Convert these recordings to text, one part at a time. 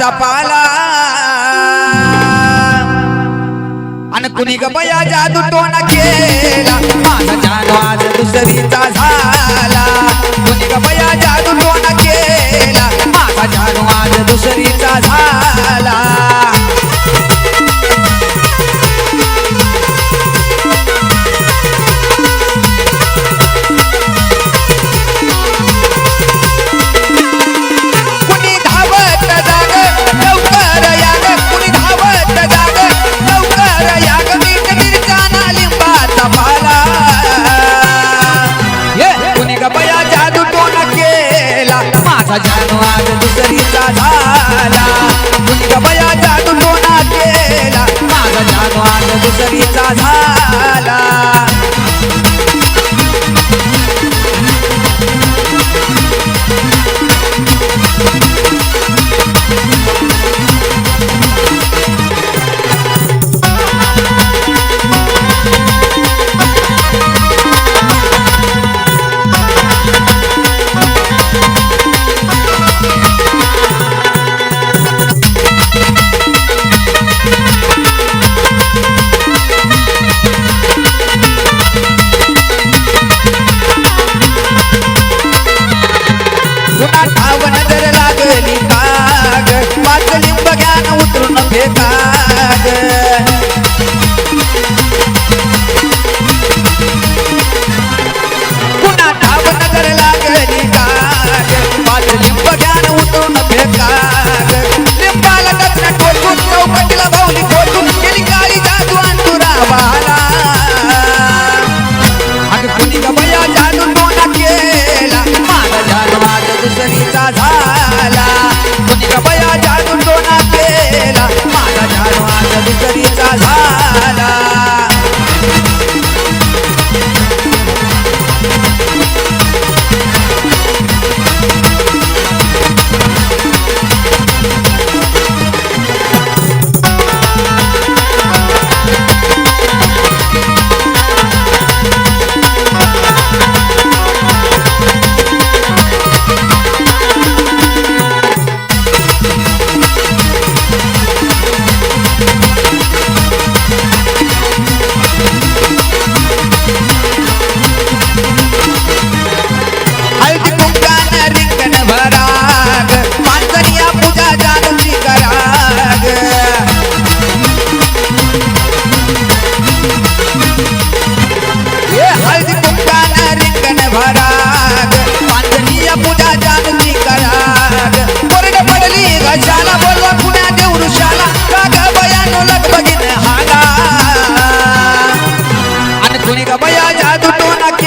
तपाला आणि कुणी ग बया जादू टोना केला माझा जानू आज दुसरीचा झाला कुणी ग बया जादू टोना केला माझा जानू आज दुसरीचा झाला जानू आज दुसरीचा झाला कुणी ग बया जादू टोना केला माझा जानू आज दुसरीचा झाला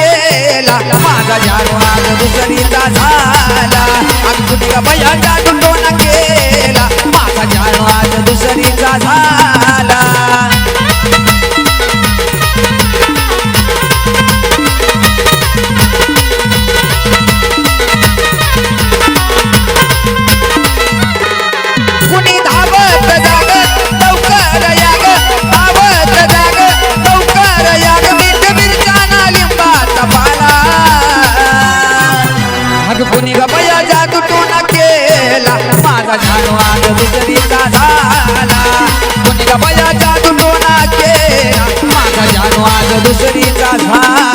माझा जानू आज दुसरीचा झाला कुणी ग बया जादू टोना केला माझा जानू आज दुसरीचा झाला कुणी धावत जागत लवकर याग धावत जागत लवकर याग मीठ मिरच्याना लिंबाचा पाला कुणी ग बया जादू टोना केला माझा जानू आज दुसरीचा झाला कुणी ग बया जादू टोना केला माझा जानू आज दुसरीचा झाला